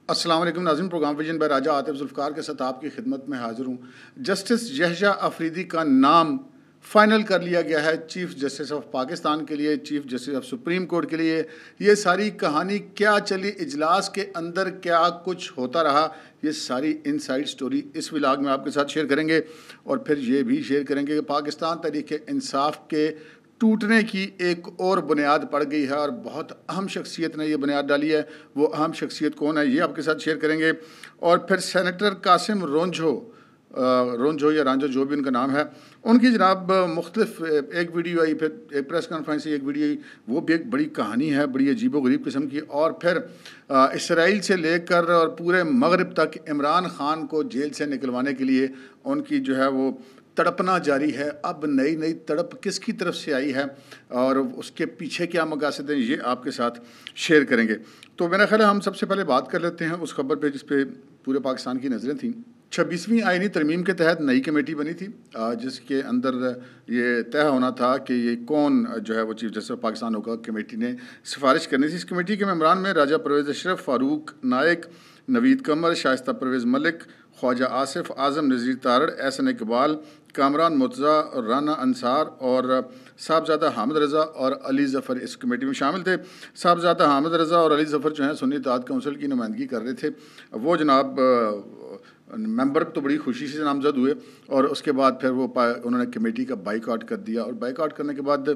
السلام علیکم ناظرین، پروگرام ویژن بائی راجہ عاطف ذوالفقار کے ساتھ آپ کی خدمت میں حاضر ہوں۔ جسٹس یحییٰ افریدی کا نام فائنل کر لیا گیا ہے چیف جسٹس آف پاکستان کے لیے، chief justice of supreme court کے لیے۔ یہ ساری کہانی کیا چلی، اجلاس کے اندر کیا کچھ ہوتا رہا، یہ ساری ان سائڈ سٹوری اس ولاگ میں آپ کے ساتھ شیئر کریں گے، اور پھر یہ بھی شیئر کریں گے کہ پاکستان تحریک انصاف کے ٹوٹنے کی ایک اور بنیاد پڑ گئی ہے، اور بہت اہم شخصیت نے یہ بنیاد ڈالی ہے۔ وہ اہم شخصیت کون ہے یہ آپ کے ساتھ شیئر کریں گے، اور پھر سینیٹر قاسم رونجھو یا رانجھو جو بھی ان کا نام ہے، ان کی جناب مختلف ایک ویڈیو آئی، پھر ایک پریس کانفرنس ایک ویڈیو آئی، وہ بھی ایک بڑی کہانی ہے، بڑی عجیب و غریب قسم کی۔ اور پھر اسرائیل سے لے کر اور پورے مغرب تک عمران خان کو جیل سے نکلوانے کے لیے ان کی جو ہے وہ تڑپنا جاری ہے۔ اب نئی تڑپ کس کی طرف سے آئی ہے اور اس کے پیچھے کیا مقاصد ہیں، یہ آپ کے ساتھ شیئر کریں گے۔ تو میرا خیال ہے ہم سب سے پہلے بات کر لیتے ہیں اس خبر پہ جس پہ پورے پاکستان کی نظریں تھیں۔ 26ویں آئینی ترمیم کے تحت نئی کمیٹی بنی تھی، جس کے اندر یہ طے ہونا تھا کہ یہ کون جو ہے وہ چیف جسٹس آف پاکستان ہوگا۔ کمیٹی نے سفارش کرنی تھی۔ اس کمیٹی کے ممبران میں راجہ پرویز اشرف، فاروق نائک، نوید قمر، شائستہ پرویز ملک، خواجہ آصف، اعظم نذیر تارڑ، احسن اقبال، کامران مرتضیٰ، رانا انصار اور صاحبزادہ حامد رضا اور علی ظفر اس کمیٹی میں شامل تھے۔ صاحبزادہ حامد رضا اور علی ظفر جو ہیں سنی اتحاد کونسل کی نمائندگی کر رہے تھے۔ وہ جناب ممبر تو بڑی خوشی سے نامزد ہوئے، اور اس کے بعد پھر وہ انہوں نے کمیٹی کا بائیک آؤٹ کر دیا، اور بائیک آؤٹ کرنے کے بعد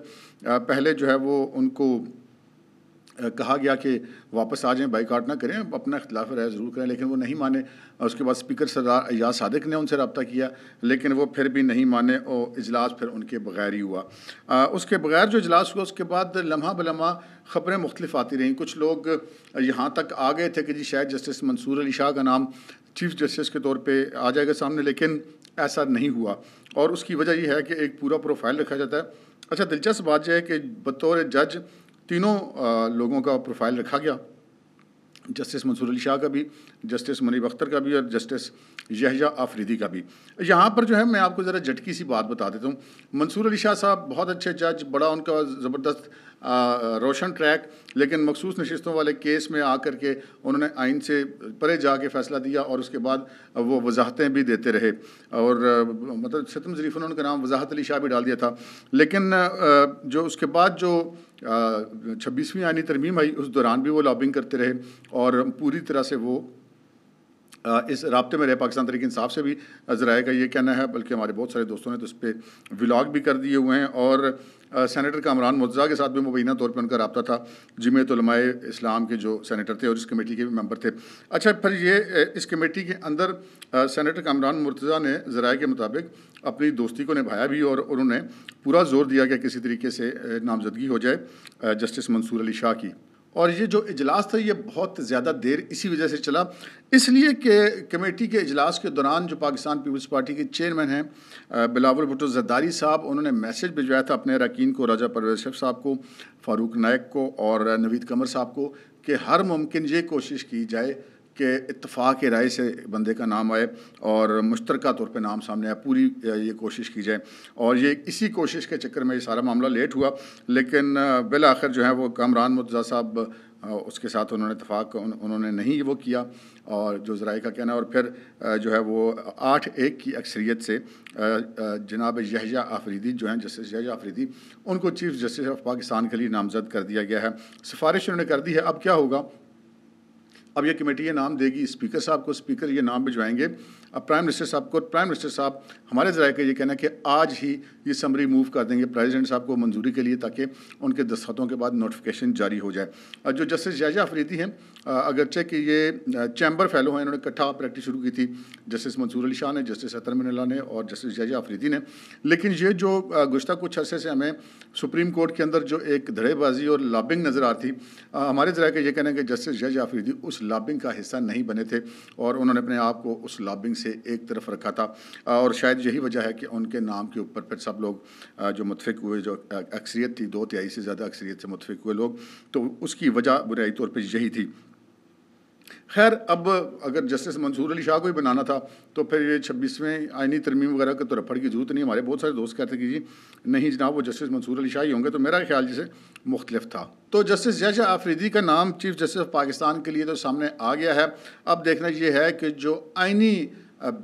پہلے جو ہے وہ ان کو کہا گیا کہ واپس آ جائیں، بائیک آؤٹ نہ کریں، اپنا اختلاف رائے ضرور کریں، لیکن وہ نہیں مانے۔ اس کے بعد اسپیکر سردار ایاز صادق نے ان سے رابطہ کیا، لیکن وہ پھر بھی نہیں مانے، اور اجلاس پھر ان کے بغیر ہی ہوا۔ اس کے بغیر جو اجلاس ہوا، اس کے بعد لمحہ بلمحہ خبریں مختلف آتی رہیں۔ کچھ لوگ یہاں تک آ گئے تھے کہ جی شاید جسٹس منصور علی شاہ کا نام چیف جسٹس کے طور پہ آ جائے گا سامنے، لیکن ایسا نہیں ہوا، اور اس کی وجہ یہ ہے کہ ایک پورا پروفائل رکھا جاتا ہے۔ اچھا، دلچسپ بات یہ ہے کہ بطور جج تینوں لوگوں کا پروفائل رکھا گیا، جسٹس منصور علی شاہ کا بھی، جسٹس منیب اختر کا بھی، اور جسٹس یحییٰ افریدی کا بھی۔ یہاں پر جو ہے میں آپ کو ذرا جھٹکی سی بات بتا دیتا ہوں۔ منصور علی شاہ صاحب بہت اچھے جج، بڑا ان کا زبردست روشن ٹریک، لیکن مخصوص نشستوں والے کیس میں آ کر کے انہوں نے آئین سے پرے جا کے فیصلہ دیا، اور اس کے بعد وہ وضاحتیں بھی دیتے رہے، اور مطلب ستم ظریف نے ان کا نام وضاحت علی شاہ بھی ڈال دیا تھا۔ لیکن جو اس کے بعد جو 26ویں آئینی ترمیم آئی، اس دوران بھی وہ لابنگ کرتے رہے، اور پوری طرح سے وہ اس رابطے میں رہے۔ پاکستان تحریک انصاف سے بھی ذرائع کا یہ کہنا ہے، بلکہ ہمارے بہت سارے دوستوں نے تو اس پہ ولاگ بھی کر دیے ہوئے ہیں، اور سینیٹر کامران مرتضیٰ کے ساتھ بھی مبینہ طور پہ ان کا رابطہ تھا، جمعیت علماء اسلام کے جو سینیٹر تھے اور اس کمیٹی کے بھی ممبر تھے۔ اچھا، پھر یہ اس کمیٹی کے اندر سینیٹر کامران مرتضیٰ نے ذرائع کے مطابق اپنی دوستی کو نبھایا بھی، اور انہوں نے پورا زور دیا کہ کسی طریقے سے نامزدگی ہو جائے جسٹس منصور علی شاہ کی۔ اور یہ جو اجلاس تھا یہ بہت زیادہ دیر اسی وجہ سے چلا، اس لیے کہ کمیٹی کے اجلاس کے دوران جو پاکستان پیپلز پارٹی کے چیئرمین ہیں بلاول بھٹو زرداری صاحب، انہوں نے میسج بھجوایا تھا اپنے اراکین کو، راجہ پرویز اشرف صاحب کو، فاروق نائک کو اور نوید قمر صاحب کو، کہ ہر ممکن یہ کوشش کی جائے کہ اتفاق رائے سے بندے کا نام آئے اور مشترکہ طور پہ نام سامنے آئے، پوری یہ کوشش کی جائے۔ اور یہ اسی کوشش کے چکر میں یہ سارا معاملہ لیٹ ہوا، لیکن بالآخر جو ہے وہ کامران مرتضیٰ صاحب اس کے ساتھ انہوں نے اتفاق انہوں نے نہیں وہ کیا، اور جو ذرائع کا کہنا ہے، اور پھر جو ہے وہ 8-1 کی اکثریت سے جناب یحییٰ افریدی جو ہیں، جسٹس یحییٰ افریدی، ان کو چیف جسٹس آف پاکستان کے لیے نامزد کر دیا گیا ہے۔ سفارش انہوں نے کر دی ہے۔ اب کیا ہوگا؟ اب یہ کمیٹی یہ نام دے گی اسپیکر صاحب کو، اسپیکر یہ نام بھجوائیں گے اب پرائم منسٹر صاحب کو، پرائم منسٹر صاحب ہمارے ذرائع کا یہ کہنا ہے کہ آج ہی یہ سمری موو کر دیں گے پریزیڈنٹ صاحب کو منظوری کے لیے، تاکہ ان کے دستخطوں کے بعد نوٹیفیکیشن جاری ہو جائے۔ جو جسٹس یحییٰ افریدی ہیں، اگرچہ کہ یہ چیمبر فیلو ہیں، انہوں نے اکٹھا پریکٹس شروع کی تھی، جسٹس منصور علی شاہ نے، جسٹس اطہر من اللہ نے اور جسٹس یحییٰ افریدی نے، لیکن یہ جو گزشتہ کچھ عرصے سے ہمیں سپریم کورٹ کے اندر جو ایک دھڑے بازی اور لابنگ نظر آتی، ہمارے ذرائع کا یہ کہنا ہے کہ جسٹس یحییٰ افریدی اس لابنگ کا حصہ نہیں بنے تھے، اور انہوں نے اپنے آپ کو اس لابنگ سے ایک طرف رکھا تھا، اور شاید یہی وجہ ہے کہ ان کے نام کے اوپر پھر سب لوگ جو متفق ہوئے، جو اکثریت تھی 2/3 سے زیادہ اکثریت سے متفق ہوئے لوگ، تو اس کی وجہ بنیادی طور پہ یہی تھی۔ خیر اب اگر جسٹس منصور علی شاہ کو ہی بنانا تھا تو پھر یہ 26ویں آئینی ترمیم وغیرہ کے تو رپڑ کی ضرورت نہیں. ہمارے بہت سارے دوست کہتے ہیں کہ جی نہیں جناب وہ جسٹس منصور علی شاہ ہی ہوں گے, تو میرا خیال جسے مختلف تھا. تو جسٹس جج آفریدی کا نام چیف جسٹس آف پاکستان کے لیے تو سامنے آ گیا ہے. اب دیکھنا یہ ہے کہ جو آئینی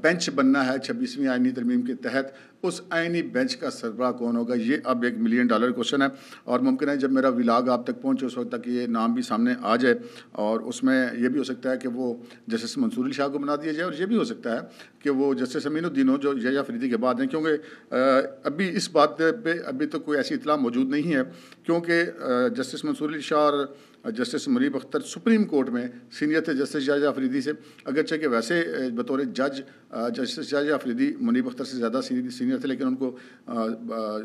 بینچ بننا ہے 26ویں آئینی ترمیم کے تحت, اس آئینی بینچ کا سربراہ کون ہوگا, یہ اب $1 ملین کوشچن ہے. اور ممکن ہے جب میرا ولاگ آپ تک پہنچے اس وقت تک یہ نام بھی سامنے آ جائے, اور اس میں یہ بھی ہو سکتا ہے کہ وہ جسٹس منصور علی شاہ کو بنا دیا جائے, اور یہ بھی ہو سکتا ہے کہ وہ جسٹس امین الدین ہو جو جج آفریدی کے بعد ہیں, کیونکہ ابھی اس بات پہ ابھی تو کوئی ایسی اطلاع موجود نہیں ہے, کیونکہ جسٹس منصور علی شاہ اور جسٹس منیب اختر سپریم کورٹ میں سینئر تھے جسٹس جج آفریدی سے, اگرچہ کہ ویسے بطور جج جسٹس جج آفریدی منیب اختر سے زیادہ سینئر تھے, لیکن ان کو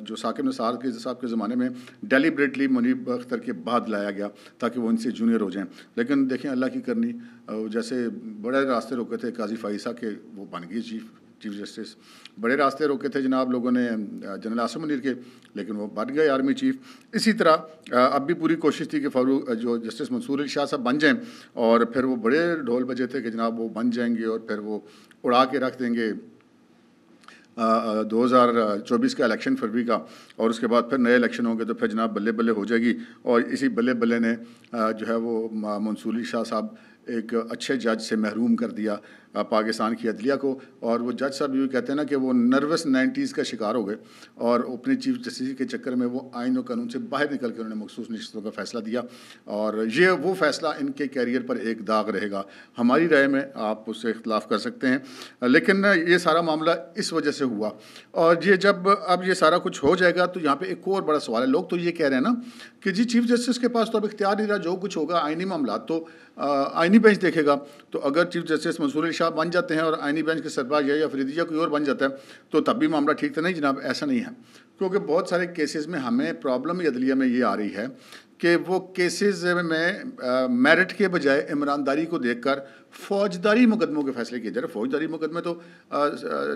جو ثاقب نثار کے صاحب کے زمانے میں ڈیلیبریٹلی منیب اختر کے بعد لایا گیا تاکہ وہ ان سے جونیئر ہو جائیں. لیکن دیکھیں اللہ کی کرنی, جیسے بڑے راستے روکے تھے قاضی فائزہ کے, وہ بن گئی چیف جسٹس. بڑے راستے روکے تھے جناب لوگوں نے جنرل عاصم منیر کے, لیکن وہ بن گئے آرمی چیف. اسی طرح اب بھی پوری کوشش تھی کہ فاروق جو جسٹس منصور علی شاہ صاحب بن جائیں, اور پھر وہ بڑے ڈھول بجے تھے کہ جناب وہ بن جائیں گے اور پھر وہ اڑا کے رکھ دیں گے 2024 کا الیکشن فروری کا, اور اس کے بعد پھر نئے الیکشن ہوں گے تو پھر جناب بلے بلے ہو جائے گی. اور اسی بلے بلے نے جو ہے وہ منصور علی شاہ صاحب ایک اچھے جج سے محروم کر دیا پاکستان کی عدلیہ کو. اور وہ جج صاحب یہ کہتے ہیں نا کہ وہ نروس 90s کا شکار ہو گئے, اور اپنی چیف جسٹس کے چکر میں وہ آئین و قانون سے باہر نکل کے انہوں نے مخصوص نشستوں کا فیصلہ دیا, اور یہ وہ فیصلہ ان کے کیریئر پر ایک داغ رہے گا. ہماری رائے میں آپ اس سے اختلاف کر سکتے ہیں, لیکن یہ سارا معاملہ اس وجہ سے ہوا. اور یہ جب اب یہ سارا کچھ ہو جائے گا تو یہاں پہ ایک اور بڑا سوال ہے. لوگ تو یہ کہہ رہے ہیں نا کہ جی چیف جسٹس کے پاس تو اب اختیار نہیں رہا, جو کچھ ہوگا آئینی معاملات تو آئینی بینچ دیکھے گا. تو اگر چیف جسٹس منصور علی شاہ بن جاتے ہیں اور آئینی بینچ کے سربراہ یا آفریدی یا کوئی اور بن جاتا ہے تو تب بھی معاملہ ٹھیک تو نہیں جناب, ایسا نہیں ہے. کیونکہ بہت سارے کیسز میں ہمیں پرابلم عدلیہ میں یہ آ رہی ہے کہ وہ کیسز میں میرٹ کے بجائے عمرانداری کو دیکھ کر فوجداری مقدموں کے فیصلے کیے جا رہے. فوجداری مقدمے تو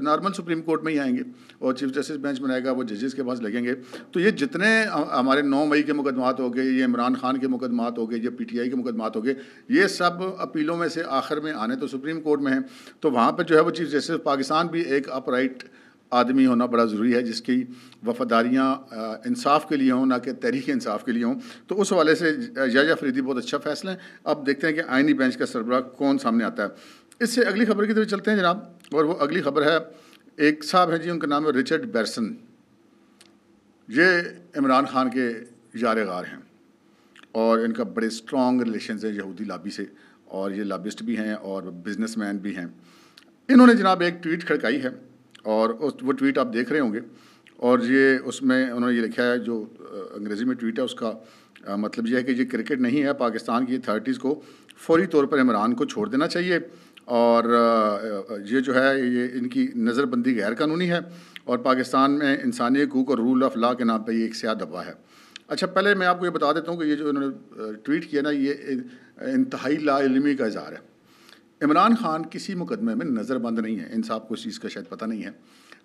نارمل سپریم کورٹ میں ہی آئیں گے, اور چیف جسٹس بینچ بنائے گا, وہ ججز کے پاس لگیں گے. تو یہ جتنے ہمارے 9 مئی کے مقدمات ہو گئے, یہ عمران خان کے مقدمات ہو گئے, یہ PTI کے مقدمات ہو گئے, یہ سب اپیلوں میں سے آخر میں آنے تو سپریم کورٹ میں ہیں. تو وہاں پہ جو ہے وہ چیف جسٹس پاکستان بھی ایک اپ رائٹ آدمی ہونا بڑا ضروری ہے, جس کی وفاداریاں انصاف کے لیے ہوں, نہ کہ تحریک انصاف کے لیے ہوں. تو اس حوالے سے جج آفریدی بہت اچھا فیصلہ ہے. اب دیکھتے ہیں کہ آئینی بینچ کا سربراہ کون سامنے آتا ہے. اس سے اگلی خبر کی طرف چلتے ہیں جناب, اور وہ اگلی خبر ہے ایک صاحب ہیں جی, ان کا نام ہے رچرڈ بیرسن. یہ عمران خان کے یار غار ہیں, اور ان کا بڑے اسٹرانگ ریلیشنز ہیں یہودی لابی سے, اور یہ لابسٹ بھی ہیں اور بزنس مین بھی ہیں. انہوں نے جناب ایک ٹویٹ کھڑکائی ہے, اور وہ ٹویٹ آپ دیکھ رہے ہوں گے, اور یہ اس میں انہوں نے یہ لکھا ہے, جو انگریزی میں ٹویٹ ہے اس کا مطلب یہ ہے کہ یہ کرکٹ نہیں ہے, پاکستان کی اتھارٹیز کو فوری طور پر عمران کو چھوڑ دینا چاہیے, اور یہ جو ہے یہ ان کی نظر بندی غیر قانونی ہے, اور پاکستان میں انسانی حقوق اور رول آف لاء کے نام پہ یہ ایک سیاہ دبا ہے. اچھا پہلے میں آپ کو یہ بتا دیتا ہوں کہ یہ جو انہوں نے ٹویٹ کیا نا, یہ انتہائی لا علمی کا اظہار ہے. عمران خان کسی مقدمے میں نظر بند نہیں ہے. ان صاحب کو اس چیز کا شاید پتہ نہیں ہے,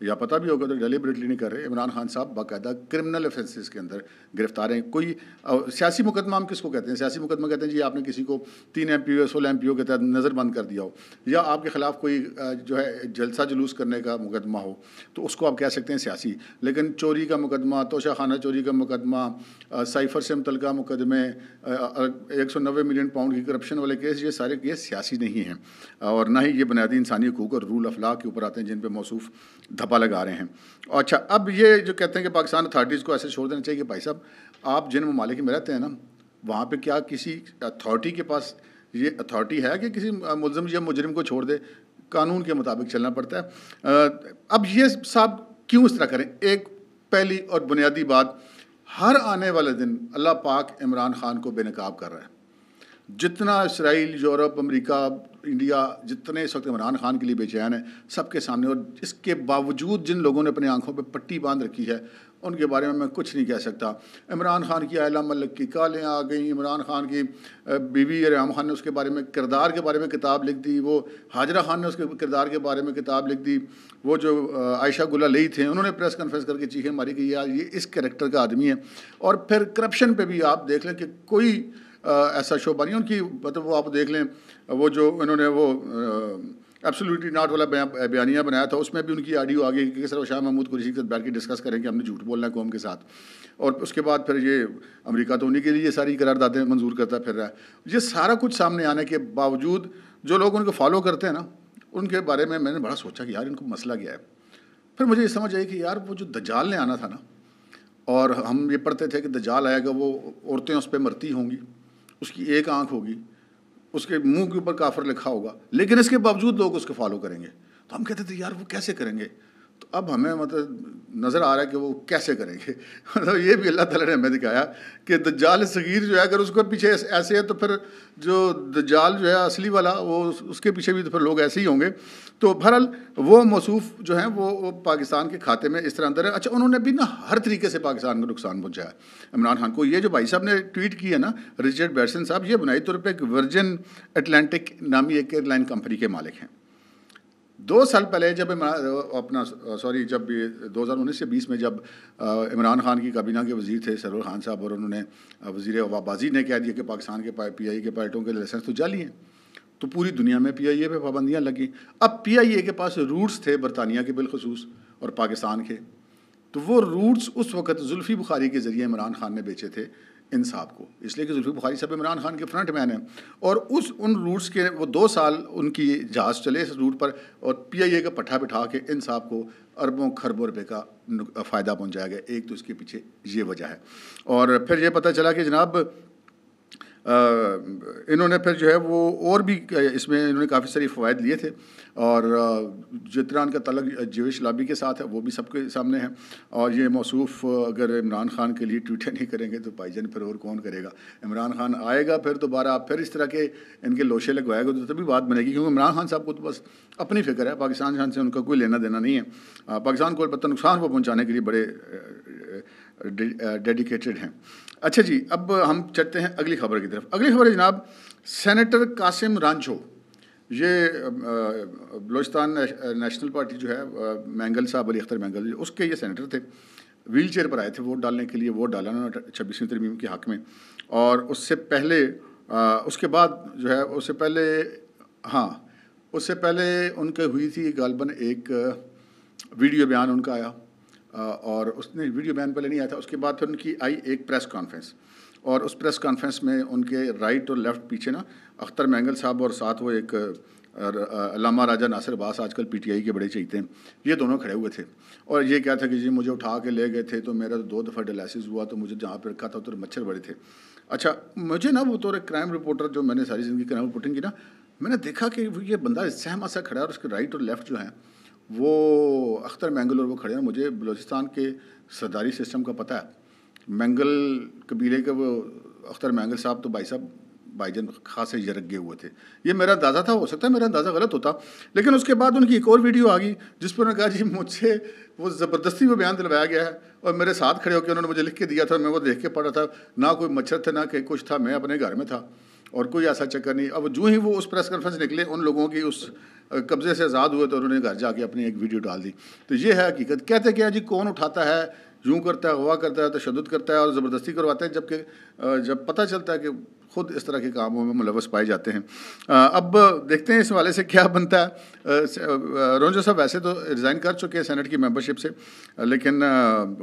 یا پتہ بھی ہوگا تو ڈیلیبریٹلی نہیں کر رہے. عمران خان صاحب باقاعدہ کرمنل افینسز کے اندر گرفتار ہیں. کوئی سیاسی مقدمہ ہم کس کو کہتے ہیں؟ سیاسی مقدمہ کہتے ہیں جی آپ نے کسی کو 3 MPO 16 MPO کے تحت نظر بند کر دیا ہو, یا آپ کے خلاف کوئی جو ہے جلسہ جلوس کرنے کا مقدمہ ہو, تو اس کو آپ کہہ سکتے ہیں سیاسی. لیکن چوری کا مقدمہ, توشہ خانہ چوری کا مقدمہ, سائفر سے متعلقہ مقدمے, 190 ملین پاؤنڈ کی کرپشن والے کیس, یہ سارے کیس سیاسی نہیں ہیں, اور نہ ہی یہ بنیادی انسانی حقوق اور رول آف لاء کے اوپر آتے ہیں جن پہ موصوف دھپا لگا رہے ہیں. اچھا اب یہ جو کہتے ہیں کہ پاکستان اتھارٹیز کو ایسے چھوڑ دینا چاہیے, کہ بھائی صاحب آپ جن ممالک میں رہتے ہیں نا, وہاں پہ کیا کسی اتھارٹی کے پاس یہ اتھارٹی ہے کہ کسی ملزم یا مجرم کو چھوڑ دے؟ قانون کے مطابق چلنا پڑتا ہے. اب یہ صاحب کیوں اس طرح کریں؟ ایک پہلی اور بنیادی بات, ہر آنے والے دن اللہ پاک عمران خان کو بے نقاب کر رہا ہے. جتنا اسرائیل, یورپ, امریکہ, انڈیا, جتنے اس وقت عمران خان کے لیے بے چین ہیں, سب کے سامنے. اور اس کے باوجود جن لوگوں نے اپنی آنکھوں پہ پٹی باندھ رکھی ہے, ان کے بارے میں کچھ نہیں کہہ سکتا. عمران خان کی عائلہ ملک کی کالیں آ گئیں, عمران خان کی بیوی ریحام خان نے اس کے بارے میں کردار کے بارے میں کتاب لکھ دی, وہ ہاجرہ خان نے اس کے کردار کے بارے میں کتاب لکھ دی, وہ جو عائشہ گلہ لئی تھے انہوں نے پریس کانفرنس کر کے چیخیں ماری کہ یار یہ اس کریکٹر کا آدمی ہے. اور پھر کرپشن پہ بھی آپ دیکھ لیں کہ کوئی ایسا شعبہ نہیں ان کی، مطلب وہ آپ دیکھ لیں وہ جو انہوں نے وہ ایبسلیوٹلی ناٹ والا بیانیہ بنایا تھا، اس میں بھی ان کی آڈیو آگے کہ سر شاہ محمود قریشی کے ساتھ بیٹھ کے ڈسکس کریں کہ ہم نے جھوٹ بولنا ہے قوم کے ساتھ، اور اس کے بعد پھر یہ امریکہ تو انہیں کے لیے یہ ساری قراردادیں منظور کرتا پھر رہا ہے۔ یہ سارا کچھ سامنے آنے کے باوجود جو لوگ ان کو فالو کرتے ہیں نا، ان کے بارے میں نے بڑا سوچا کہ یار ان کو مسئلہ کیا ہے۔ پھر مجھے یہ سمجھ آئی کہ یار وہ جو دجال نے آنا تھا نا، اور ہم یہ پڑھتے تھے کہ دجال آئے گا، وہ عورتیں اس پہ مرتی ہوں گی، اس کی ایک آنکھ ہوگی، اس کے منہ کے اوپر کافر لکھا ہوگا، لیکن اس کے باوجود لوگ اس کو فالو کریں گے۔ تو ہم کہتے تھے یار وہ کیسے کریں گے؟ تو اب ہمیں مطلب نظر آ رہا ہے کہ وہ کیسے کریں گے۔ مطلب یہ بھی اللہ تعالیٰ نے ہمیں دکھایا کہ دجال صغیر جو ہے اگر اس کو پیچھے ایسے ہے تو پھر جو دجال جو ہے اصلی والا وہ اس کے پیچھے بھی تو پھر لوگ ایسے ہی ہوں گے۔ تو بہرحال وہ موصوف جو ہیں وہ پاکستان کے کھاتے میں اس طرح اندر ہے۔ اچھا انہوں نے بھی نا ہر طریقے سے پاکستان کو نقصان پہنچایا عمران خان کو۔ یہ جو بھائی صاحب نے ٹویٹ کی ہے نا، رچرڈ برسن صاحب، یہ بنائی طور پہ ایک ورجن اٹلانٹک نامی ایک ایئر لائن کمپنی کے مالک ہیں۔ 2 سال پہلے جب جب 2019 سے 20 میں جب عمران خان کی کابینہ کے وزیر تھے سرور خان صاحب، اور انہوں نے وزیر وابازی نے کہہ دیا کہ پاکستان کے پی آئی اے کے پائلٹوں کے لائسنس تو جعلی ہیں، تو پوری دنیا میں پی آئی اے پہ پابندیاں لگیں۔ اب پی آئی اے کے پاس روٹس تھے برطانیہ کے بالخصوص اور پاکستان کے، تو وہ روٹس اس وقت زلفی بخاری کے ذریعے عمران خان نے بیچے تھے انصاف کو، اس لیے کہ زلفی بخاری صاحب عمران خان کے فرنٹ مین ہیں، اور ان روٹس کے وہ 2 سال ان کی جہاز چلے اس روٹ پر، اور پی آئی اے کا پٹھا بٹھا کے انصاف کو اربوں خربوں روپے کا فائدہ پہنچایا گیا۔ ایک تو اس کے پیچھے یہ وجہ ہے، اور پھر یہ پتہ چلا کہ جناب انہوں نے پھر جو ہے وہ اور بھی اس میں انہوں نے کافی ساری فوائد لیے تھے، اور جتنا ان کا تعلق جویش لابی کے ساتھ ہے وہ بھی سب کے سامنے ہے۔ اور یہ موصوف اگر عمران خان کے لیے ٹویٹیں نہیں کریں گے تو بھائی جان پھر اور کون کرے گا؟ عمران خان آئے گا پھر دوبارہ پھر اس طرح کے ان کے لوشے لگوائے گا تو تبھی بات بنے گی، کیونکہ عمران خان صاحب کو تو بس اپنی فکر ہے، پاکستان جان سے ان کا کوئی لینا دینا نہیں ہے۔ پاکستان کو البتہ نقصان کو پہنچانے کے لیے بڑے ڈیڈیکیٹڈ ہیں۔ اچھا جی، اب ہم چلتے ہیں اگلی خبر کی طرف۔ اگلی خبر ہے جناب سینیٹر قاسم رانجھو، یہ بلوچستان نیشنل پارٹی جو ہے مینگل صاحب، علی اختر مینگل، اس کے یہ سینیٹر تھے، ویل چیئر پر آئے تھے ووٹ ڈالنے کے لیے، ووٹ ڈالا انہوں نے 26ویں ترمیم کے حق میں، اور اس سے پہلے اس کے بعد جو ہے اس سے پہلے ان کے ہوئی تھی غالباً ایک ویڈیو بیان ان کا آیا، اور اس نے ویڈیو بیان پہلے نہیں آیا تھا، اس کے بعد پھر ان کی آئی ایک پریس کانفرنس، اور اس پریس کانفرنس میں ان کے رائٹ اور لیفٹ پیچھے نا اختر مینگل صاحب اور ساتھ وہ ایک علامہ راجہ ناصر عباس، آج کل پی ٹی آئی کے بڑے چہیتے ہیں، یہ دونوں کھڑے ہوئے تھے، اور یہ کیا تھا کہ جی مجھے اٹھا کے لے گئے تھے تو میرا 2 دفعہ ڈائلسس ہوا، تو مجھے جہاں پہ رکھا تھا تو مچھر بڑے تھے۔ اچھا مجھے نا وہ طور کرائم رپورٹر جو میں نے ساری زندگی کرائم رپورٹنگ کی نا، میں نے دیکھا کہ یہ بندہ سہما سا کھڑا ہے، اور اس کے رائٹ اور لیفٹ جو ہیں وہ اختر مینگل اور وہ کھڑے ہیں۔ مجھے بلوچستان کے سرداری سسٹم کا پتہ ہے، مینگل قبیلے کے وہ اختر مینگل صاحب تو بھائی جان خاصے یرگے ہوئے تھے، یہ میرا اندازہ تھا، ہو سکتا ہے میرا اندازہ غلط ہوتا، لیکن اس کے بعد ان کی ایک اور ویڈیو آ گئی جس پر انہوں نے کہا جی مجھ سے وہ زبردستی وہ بیان دلوایا گیا ہے، اور میرے ساتھ کھڑے ہو کے انہوں نے مجھے لکھ کے دیا تھا، میں وہ دیکھ کے پڑھا تھا، نہ کوئی مچھر تھا نہ کہ کچھ تھا، میں اپنے گھر میں تھا اور کوئی ایسا چکر نہیں۔ اب جو ہی وہ اس پریس کانفرنس نکلے ان لوگوں کی اس قبضے سے آزاد ہوئے تو انہوں نے گھر جا کے اپنی ایک ویڈیو ڈال دی۔ تو یہ ہے حقیقت۔ کہتے کیا جی کون اٹھاتا ہے، یوں کرتا ہے، اغوا کرتا ہے، تشدد کرتا ہے اور زبردستی کرواتا ہے، جبکہ جب پتہ چلتا ہے کہ خود اس طرح کے کاموں میں ملوث پائے جاتے ہیں۔ اب دیکھتے ہیں اس حوالے سے کیا بنتا ہے۔ رونجو صاحب ویسے تو ریزائن کر چکے ہیں سینٹ کی ممبرشپ سے، لیکن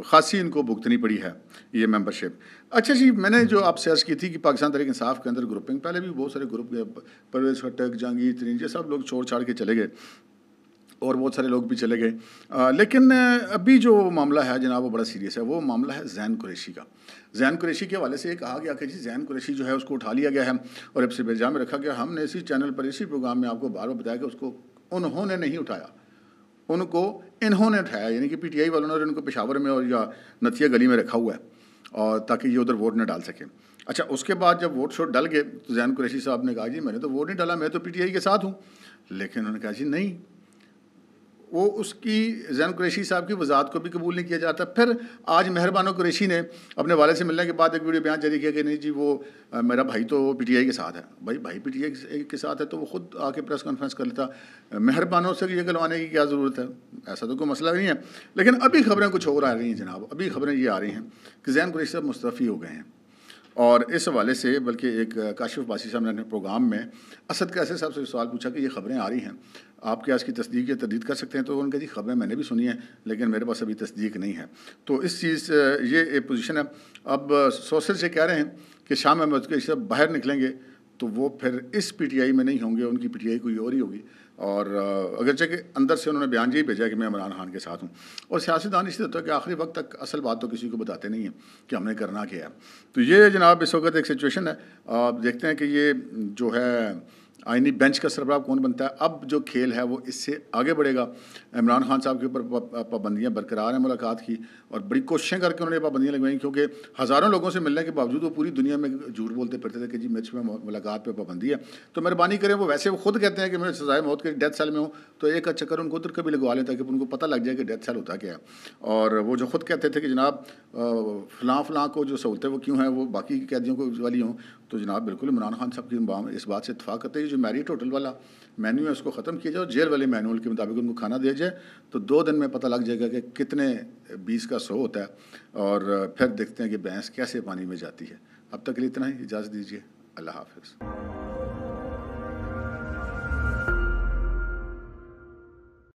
خاصی ان کو بھگتنی پڑی ہے یہ ممبرشپ۔ اچھا جی، میں نے جو آپ سے عرض کی تھی کہ پاکستان تحریک انصاف کے اندر گروپنگ، پہلے بھی بہت سارے گروپ، پرویز خٹک، جہانگیر ترین، یہ سب لوگ چھوڑ چھاڑ کے چلے گئے، اور بہت سارے لوگ بھی چلے گئے، لیکن ابھی جو معاملہ ہے جناب وہ بڑا سیریس ہے۔ وہ معاملہ ہے زین قریشی کا۔ زین قریشی کے حوالے سے یہ کہا گیا کہ جی زین قریشی جو ہے اس کو اٹھا لیا گیا ہے اور اب سے برجا میں رکھا گیا۔ ہم نے اسی چینل پر اسی پروگرام میں آپ کو بار بار بتایا کہ اس کو انہوں نے نہیں اٹھایا، ان کو انہوں نے اٹھایا، یعنی کہ پی ٹی آئی والوں نے ان کو پشاور میں اور یا نتھیا گلی میں رکھا ہوا ہے، اور تاکہ یہ ادھر ووٹ نہ ڈال سکیں۔ اچھا اس کے بعد جب ووٹ شوٹ ڈل گئے تو زین قریشی صاحب نے کہا جی میں نے تو ووٹ نہیں ڈالا، میں تو پی ٹی آئی کے ساتھ ہوں، لیکن انہوں نے کہا جی نہیں، وہ اس کی زین قریشی صاحب کی وضاحت کو بھی قبول نہیں کیا جاتا۔ پھر آج مہربانو قریشی نے اپنے والد سے ملنے کے بعد ایک ویڈیو بیان جاری کیا کہ نہیں جی وہ میرا بھائی تو پی ٹی آئی کے ساتھ ہے۔ بھائی پی ٹی آئی کے ساتھ ہے تو وہ خود آ کے پریس کانفرنس کر لیتا، مہربانوں سے یہ گلوانے کی کیا ضرورت ہے؟ ایسا تو کوئی مسئلہ نہیں ہے۔ لیکن ابھی خبریں کچھ اور آ رہی ہیں جناب، ابھی خبریں یہ آ رہی ہیں کہ زین قریشی صاحب مستعفی ہو گئے ہیں، اور اس حوالے سے بلکہ ایک کاشف باسی صاحب نے اپنے پروگرام میں اسد کیسے صاحب سے سوال پوچھا کہ یہ خبریں آ رہی ہیں، آپ کیا اس کی تصدیق یا تردید کر سکتے ہیں؟ تو ان کا جی خبریں میں نے بھی سنی ہیں لیکن میرے پاس ابھی تصدیق نہیں ہے. تو اس چیز یہ ایک پوزیشن ہے. اب سوسل سے کہہ رہے ہیں کہ شاہ محمود قریشی صاحب باہر نکلیں گے تو وہ پھر اس پی ٹی آئی میں نہیں ہوں گے، ان کی پی ٹی آئی کوئی اور ہی ہوگی. اور اگرچہ کہ اندر سے انہوں نے بیان یہی بھیجا کہ میں عمران خان کے ساتھ ہوں. اور سیاستدان اس لیے ہوتا ہے کہ آخری وقت تک اصل بات تو کسی کو بتاتے نہیں ہیں کہ ہم نے کرنا کیا ہے. تو یہ جناب اس وقت ایک سچویشن ہے. آپ دیکھتے ہیں کہ یہ جو ہے آئینی بینچ کا سربراہ کون بنتا ہے. اب جو کھیل ہے وہ اس سے آگے بڑھے گا. عمران خان صاحب کے اوپر پابندیاں برقرار ہیں ملاقات کی، اور بڑی کوششیں کر کے انہوں نے پابندیاں لگوائیں، کیونکہ ہزاروں لوگوں سے ملنے کے باوجود وہ پوری دنیا میں جھوٹ بولتے پھرتے تھے کہ جی مجھ میں ملاقات پہ پابندی ہے. تو مہربانی کریں، وہ ویسے وہ خود کہتے ہیں کہ میں سزائے موت کے ڈیتھ سیل میں ہوں، تو ایک چکر ان کو ادھر کبھی لگوا لیں تاکہ ان کو پتہ لگ جائے کہ ڈیتھ سیل ہوتا کیا ہے. اور وہ جو خود کہتے تھے کہ جناب فلاں کو جو سہولتیں وہ کیوں ہیں وہ باقی قیدیوں کو والی ہوں، تو جناب بالکل عمران خان صاحب کی اس بات سے اتفاق کرتے ہیں. جو میریٹ ہوٹل والا مینیو ہے اس کو ختم کیا جائے اور جیل والے مینول کے مطابق ان کو کھانا دیا جائے، تو 2 دن میں پتہ لگ جائے گا کہ کتنے 20 کا 100 ہوتا ہے. اور پھر دیکھتے ہیں کہ بھینس کیسے پانی میں جاتی ہے. اب تک کے لیے اتنا ہی، اجازت دیجیے. اللہ حافظ.